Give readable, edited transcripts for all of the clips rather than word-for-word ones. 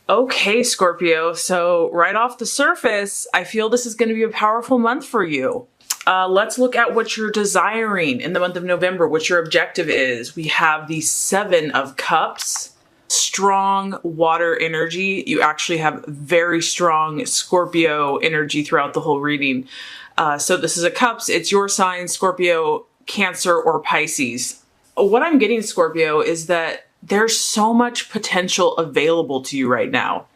Okay, Scorpio. So right off the surface, I feel this is going to be a powerful month for you. Let's look at what you're desiring in the month of November, what your objective is. We have the Seven of Cups, strong water energy. You actually have very strong Scorpio energy throughout the whole reading. So this is a Cups. It's your sign, Scorpio, Cancer, or Pisces. What I'm getting, Scorpio, is that there's so much potential available to you right now.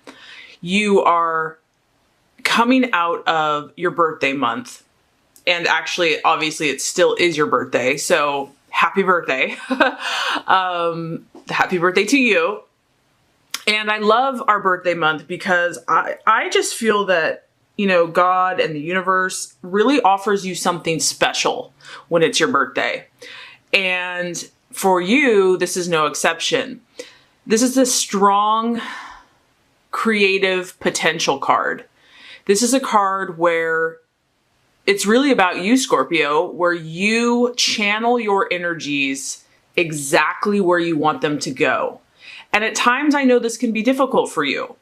You are coming out of your birthday month. And actually, obviously, it still is your birthday. So happy birthday. Happy birthday to you. And I love our birthday month because I just feel that, God and the universe really offers you something special when it's your birthday. And for you, this is no exception. This is a strong, creative potential card. This is a card where it's really about you, Scorpio, where you channel your energies exactly where you want them to go. And at times, I know this can be difficult for you.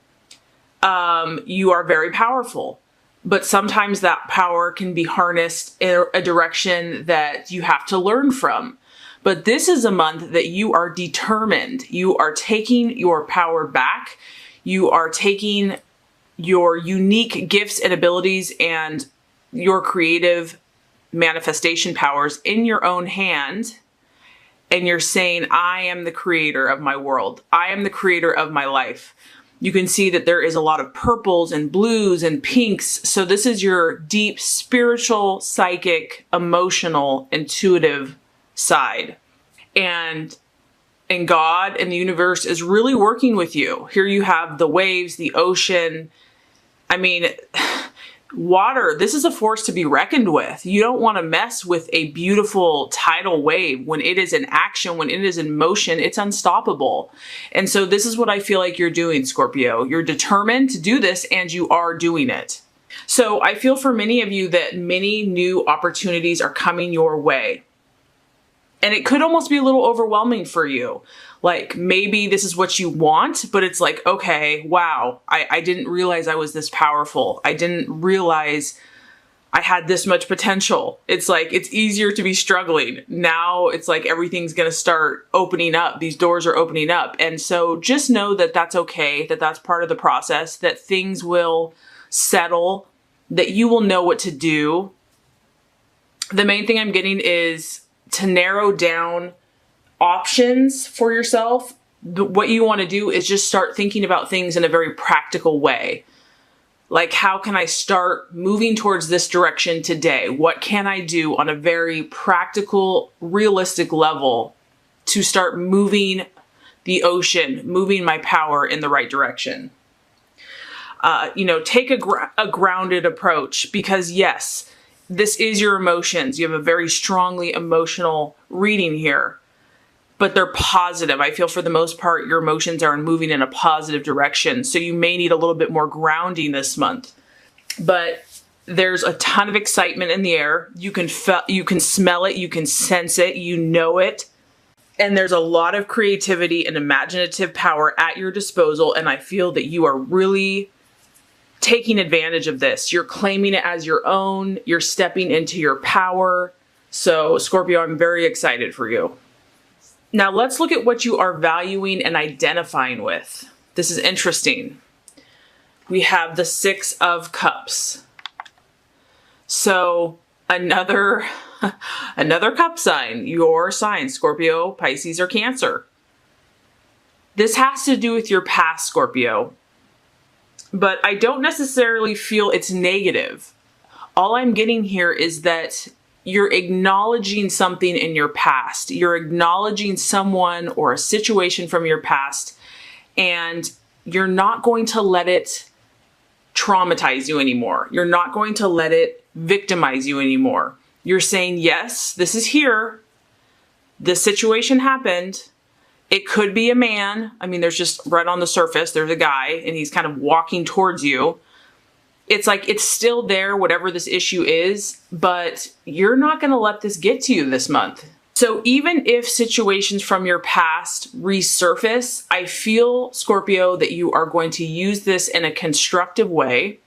You are very powerful, but sometimes that power can be harnessed in a direction that you have to learn from. But this is a month that you are determined. You are taking your power back. You are taking your unique gifts and abilities and your creative manifestation powers in your own hand. And you're saying, I am the creator of my world. I am the creator of my life. You can see that there is a lot of purples and blues and pinks. So this is your deep spiritual, psychic, emotional, intuitive side. And God and the universe is really working with you. Here you have the waves, the ocean. I mean, water, this is a force to be reckoned with. You don't want to mess with a beautiful tidal wave. When it is in action, when it is in motion, it's unstoppable. And so this is what I feel like you're doing, Scorpio. You're determined to do this and you are doing it. So I feel for many of you that many new opportunities are coming your way. And it could almost be a little overwhelming for you. Like maybe this is what you want, but it's like, okay, wow, I didn't realize I was this powerful. I didn't realize I had this much potential. It's like, it's easier to be struggling. Now it's like everything's going to start opening up. These doors are opening up. And so just know that that's okay, that that's part of the process, that things will settle, that you will know what to do. The main thing I'm getting is to narrow down options for yourself. What you want to do is just start thinking about things in a very practical way. Like, how can I start moving towards this direction today? What can I do on a very practical, realistic level to start moving the ocean, moving my power in the right direction? Take a grounded approach because yes, this is your emotions. You have a very strongly emotional reading here, but they're positive. I feel for the most part, your emotions are moving in a positive direction. So you may need a little bit more grounding this month, but there's a ton of excitement in the air. You can smell it. You can sense it. You know it. And there's a lot of creativity and imaginative power at your disposal. And I feel that you are really taking advantage of this. You're claiming it as your own. You're stepping into your power. So Scorpio, I'm very excited for you. Now let's look at what you are valuing and identifying with. This is interesting. We have the Six of Cups. So another cup sign, your sign, Scorpio, Pisces, or Cancer. This has to do with your past, Scorpio. But I don't necessarily feel it's negative. All I'm getting here is that you're acknowledging something in your past. You're acknowledging someone or a situation from your past, and you're not going to let it traumatize you anymore. You're not going to let it victimize you anymore. You're saying, yes, this is here. This situation happened. It could be a man. I mean, there's just right on the surface, there's a guy and he's kind of walking towards you. It's like, it's still there, whatever this issue is, but you're not going to let this get to you this month. So even if situations from your past resurface, I feel, Scorpio, that you are going to use this in a constructive way.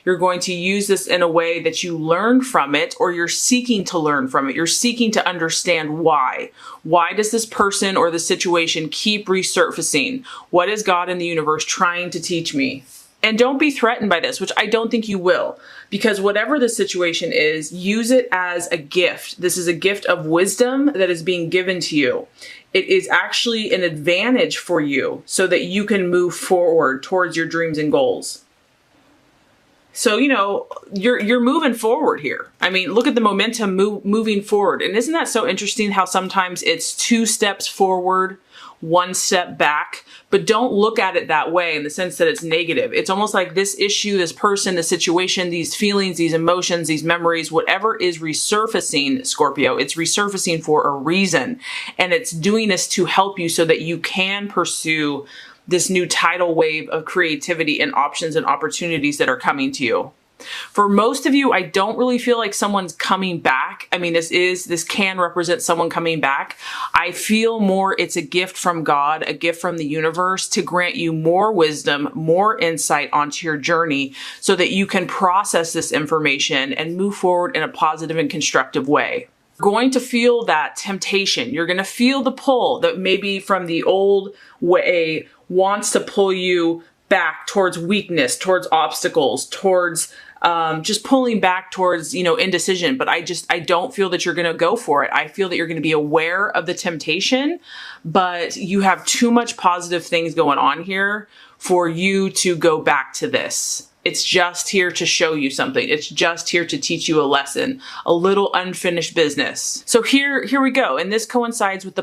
You're going to use this in a way that you learn from it, or you're seeking to learn from it. You're seeking to understand why. Why does this person or the situation keep resurfacing? What is God in the universe trying to teach me? And don't be threatened by this, which I don't think you will, because whatever the situation is, use it as a gift. This is a gift of wisdom that is being given to you. It is actually an advantage for you so that you can move forward towards your dreams and goals. So, you know, you're moving forward here. I mean, look at the momentum moving forward. And isn't that so interesting how sometimes it's 2 steps forward, 1 step back, but don't look at it that way in the sense that it's negative. It's almost like this issue, this person, the situation, these feelings, these emotions, these memories, whatever is resurfacing, Scorpio, it's resurfacing for a reason. And it's doing this to help you so that you can pursue this new tidal wave of creativity and options and opportunities that are coming to you. For most of you, I don't really feel like someone's coming back. I mean, this can represent someone coming back. I feel more it's a gift from God, a gift from the universe to grant you more wisdom, more insight onto your journey so that you can process this information and move forward in a positive and constructive way. You're going to feel that temptation. You're going to feel the pull that maybe from the old way wants to pull you back towards weakness, towards obstacles, towards just pulling back towards, you know, indecision. But I don't feel that you're going to go for it. I feel that you're going to be aware of the temptation, but you have too much positive things going on here for you to go back to this. It's just here to show you something. It's just here to teach you a lesson, a little unfinished business. So here we go. And this coincides with the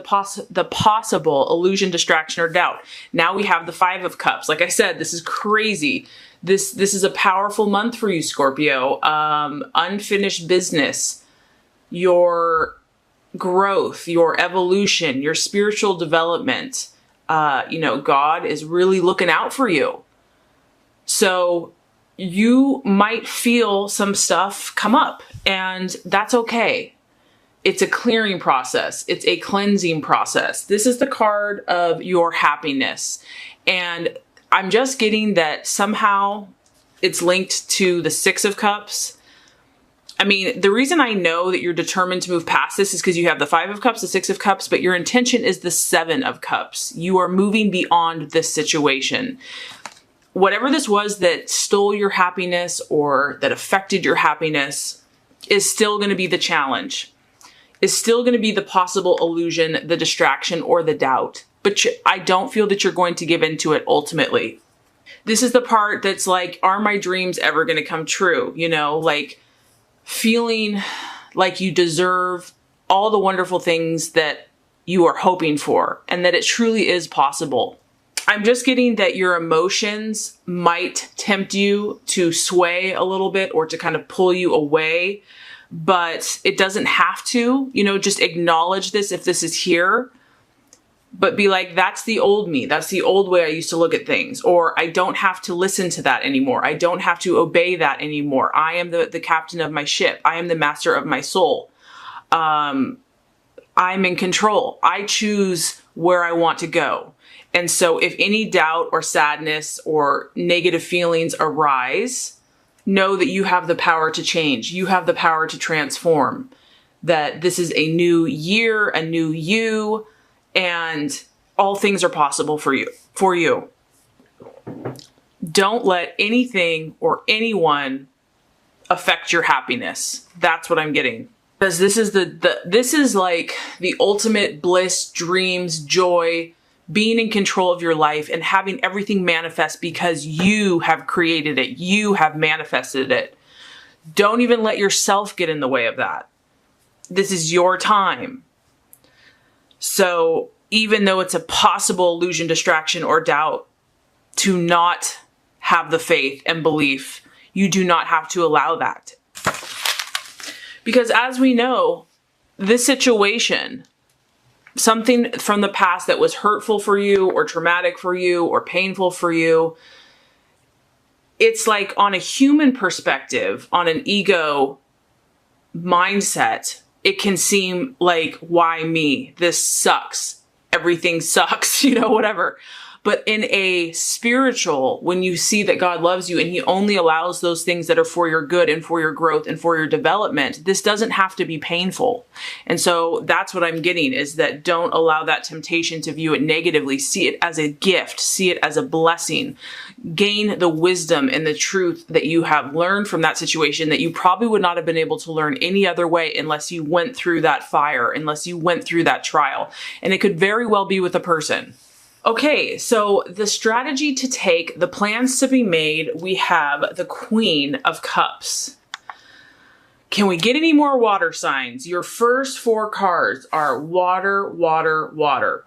possible illusion, distraction, or doubt. Now we have the 5 of Cups. Like I said, this is crazy. This is a powerful month for you, Scorpio. Unfinished business, your growth, your evolution, your spiritual development. You know, God is really looking out for you. So you might feel some stuff come up, and that's okay. It's a clearing process. It's a cleansing process. This is the card of your happiness. And I'm just getting that somehow it's linked to the 6 of Cups. I mean, the reason I know that you're determined to move past this is because you have the 5 of Cups, the 6 of Cups, but your intention is the 7 of Cups. You are moving beyond this situation. Whatever this was that stole your happiness or that affected your happiness is still going to be the challenge, is still going to be the possible illusion, the distraction, or the doubt. But I don't feel that you're going to give into it ultimately. This is the part that's like, are my dreams ever going to come true? You know, like feeling like you deserve all the wonderful things that you are hoping for and that it truly is possible. I'm just getting that your emotions might tempt you to sway a little bit or to kind of pull you away, but it doesn't have to. You know, just acknowledge this if this is here, but be like, that's the old me. That's the old way I used to look at things. Or I don't have to listen to that anymore. I don't have to obey that anymore. I am the captain of my ship. I am the master of my soul. I'm in control. I choose where I want to go. And so if any doubt or sadness or negative feelings arise, know that you have the power to change. You have the power to transform. That this is a new year, a new you, and all things are possible for you. Don't let anything or anyone affect your happiness. That's what I'm getting. Because this is this is like the ultimate bliss, dreams, joy, being in control of your life and having everything manifest because you have created it. You have manifested it. Don't even let yourself get in the way of that. This is your time. So even though it's a possible illusion, distraction, or doubt, to not have the faith and belief, you do not have to allow that. Because as we know, this situation, something from the past that was hurtful for you or traumatic for you or painful for you, it's like on a human perspective, on an ego mindset, it can seem like, why me? This sucks. Everything sucks, whatever. But in a spiritual, when you see that God loves you and he only allows those things that are for your good and for your growth and for your development, this doesn't have to be painful. And so that's what I'm getting, is that don't allow that temptation to view it negatively. See it as a gift. See it as a blessing. Gain the wisdom and the truth that you have learned from that situation that you probably would not have been able to learn any other way unless you went through that fire, unless you went through that trial. And it could very well be with a person. Okay, so the strategy to take, the plans to be made, we have the Queen of Cups. Can we get any more water signs? Your first 4 cards are water, water, water.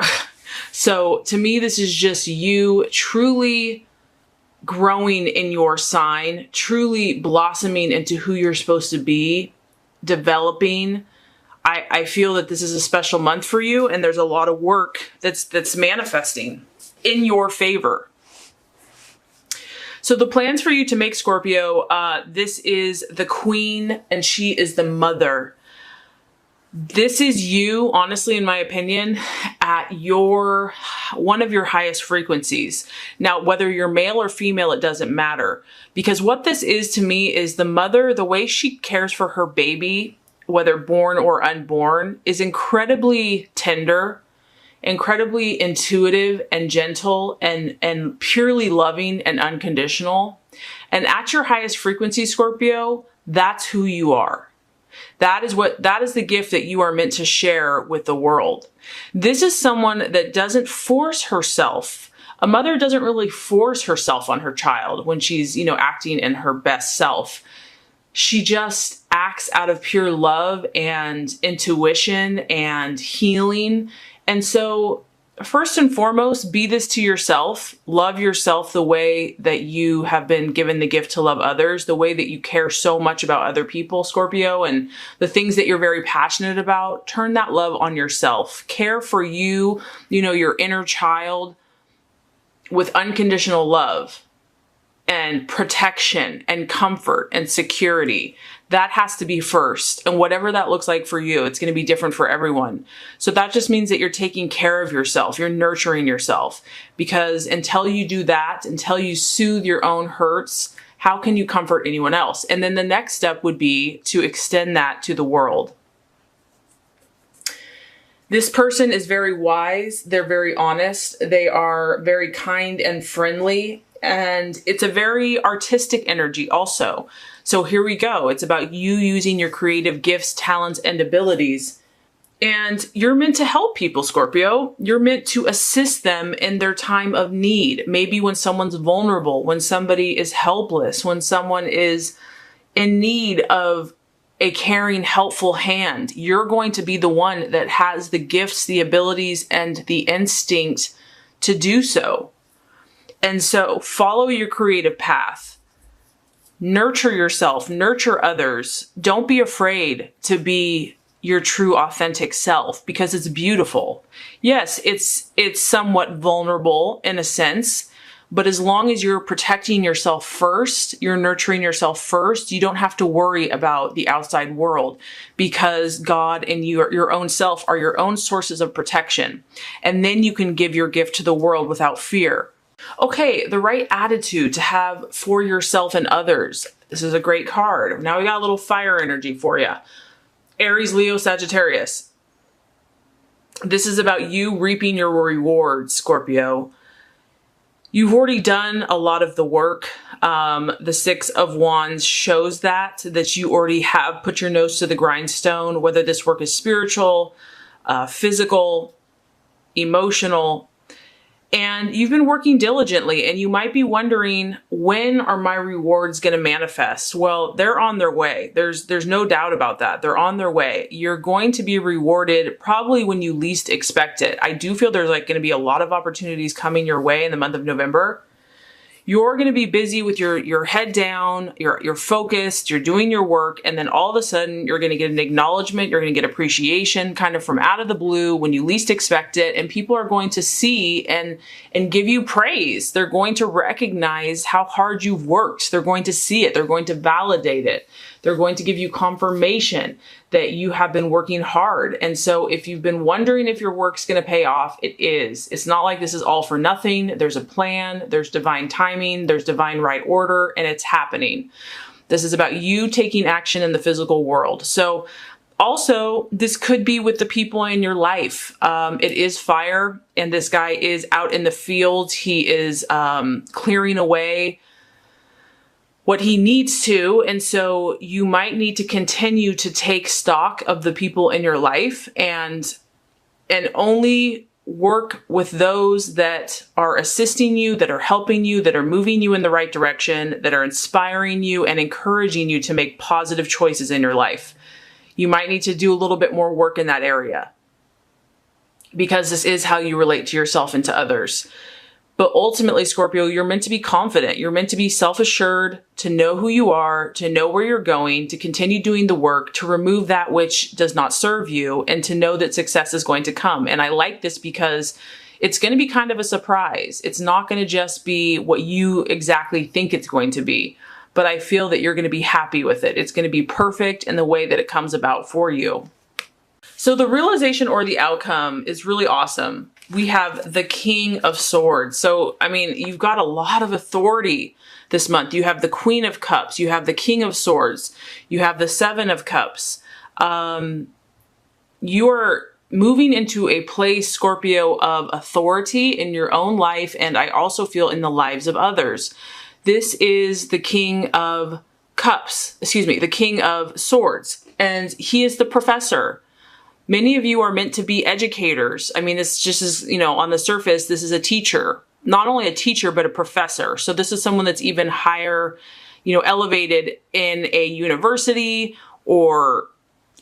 So to me, this is just you truly growing in your sign, truly blossoming into who you're supposed to be, developing. I feel that this is a special month for you, and there's a lot of work that's manifesting in your favor. So the plans for you to make, Scorpio, this is the Queen and she is the Mother. This is you, honestly, in my opinion, at one of your highest frequencies. Now, whether you're male or female, it doesn't matter, because what this is to me is the mother, the way she cares for her baby, whether born or unborn, is incredibly tender, incredibly intuitive and gentle and purely loving and unconditional. And at your highest frequency, Scorpio, that's who you are. That is the gift that you are meant to share with the world. This is someone that doesn't force herself. A mother doesn't really force herself on her child when she's, acting in her best self. She just acts out of pure love and intuition and healing. And so first and foremost, be this to yourself. Love yourself the way that you have been given the gift to love others, the way that you care so much about other people, Scorpio, and the things that you're very passionate about. Turn that love on yourself. Care for you, your inner child, with unconditional love and protection and comfort and security. That has to be first. And whatever that looks like for you, it's going to be different for everyone. So that just means that you're taking care of yourself. You're nurturing yourself, because until you do that, until you soothe your own hurts, how can you comfort anyone else? And then the next step would be to extend that to the world. This person is very wise. They're very honest. They are very kind and friendly. And it's a very artistic energy also. So here we go. It's about you using your creative gifts, talents, and abilities. And you're meant to help people, Scorpio. You're meant to assist them in their time of need. Maybe when someone's vulnerable, when somebody is helpless, when someone is in need of a caring, helpful hand. You're going to be the one that has the gifts, the abilities, and the instinct to do so. And so follow your creative path. Nurture yourself, nurture others. Don't be afraid to be your true authentic self, because it's beautiful. Yes, it's somewhat vulnerable in a sense, but as long as you're protecting yourself first, you're nurturing yourself first, you don't have to worry about the outside world, because God and your own self are your own sources of protection. And then you can give your gift to the world without fear. Okay, the right attitude to have for yourself and others. This is a great card. Now we got a little fire energy for you. Aries, Leo, Sagittarius. This is about you reaping your rewards, Scorpio. You've already done a lot of the work. The Six of Wands shows that you already have put your nose to the grindstone, whether this work is spiritual, physical, emotional. And you've been working diligently, and you might be wondering, when are my rewards going to manifest? Well, they're on their way. There's no doubt about that. They're on their way. You're going to be rewarded probably when you least expect it. I do feel there's going to be a lot of opportunities coming your way in the month of November. You're going to be busy with your head down, you're focused, you're doing your work, and then all of a sudden you're going to get an acknowledgement, you're going to get appreciation kind of from out of the blue when you least expect it, and people are going to see and give you praise. They're going to recognize how hard you've worked. They're going to see it. They're going to validate it. They're going to give you confirmation that you have been working hard. And so if you've been wondering if your work's going to pay off, it is. It's not like this is all for nothing. There's a plan, there's divine timing, there's divine right order, and it's happening. This is about you taking action in the physical world. So also, this could be with the people in your life. It is fire, and this guy is out in the field. He is clearing away what he needs to. And so you might need to continue to take stock of the people in your life and only work with those that are assisting you, that are helping you, that are moving you in the right direction, that are inspiring you and encouraging you to make positive choices in your life. You might need to do a little bit more work in that area because this is how you relate to yourself and to others. But ultimately, Scorpio, you're meant to be confident. You're meant to be self-assured, to know who you are, to know where you're going, to continue doing the work, to remove that which does not serve you, and to know that success is going to come. And I like this because it's going to be kind of a surprise. It's not going to just be what you exactly think it's going to be, but I feel that you're going to be happy with it. It's going to be perfect in the way that it comes about for you. So the realization or the outcome is really awesome. We have the King of Swords. So, I mean, you've got a lot of authority this month. You have the Queen of Cups. You have the King of Swords. You have the Seven of Cups. You're moving into a place, Scorpio, of authority in your own life, and I also feel in the lives of others. This is the King of Cups, the King of Swords, and he is the professor. Many of you are meant to be educators. I mean, it's just as, on the surface, this is a teacher, not only a teacher, but a professor. So this is someone that's even higher, elevated in a university, or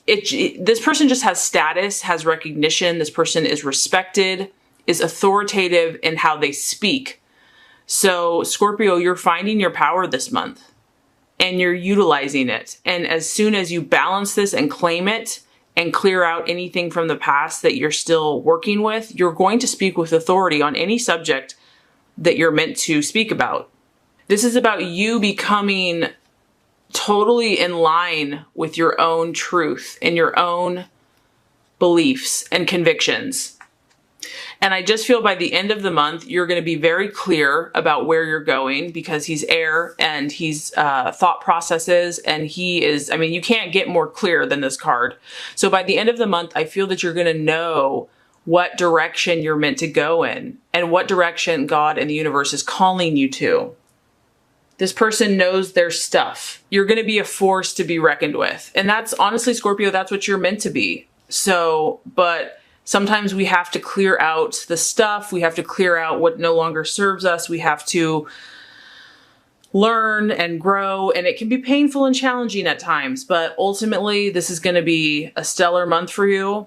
this person just has status, has recognition. This person is respected, is authoritative in how they speak. So Scorpio, you're finding your power this month and you're utilizing it. And as soon as you balance this and claim it, and clear out anything from the past that you're still working with, you're going to speak with authority on any subject that you're meant to speak about. This is about you becoming totally in line with your own truth and your own beliefs and convictions. And I just feel by the end of the month, you're going to be very clear about where you're going because he's air and he's thought processes and he is, you can't get more clear than this card. So by the end of the month, I feel that you're going to know what direction you're meant to go in and what direction God and the universe is calling you to. This person knows their stuff. You're going to be a force to be reckoned with. And that's honestly, Scorpio, that's what you're meant to be. So, but sometimes we have to clear out the stuff. We have to clear out what no longer serves us. We have to learn and grow, and it can be painful and challenging at times, but ultimately this is going to be a stellar month for you.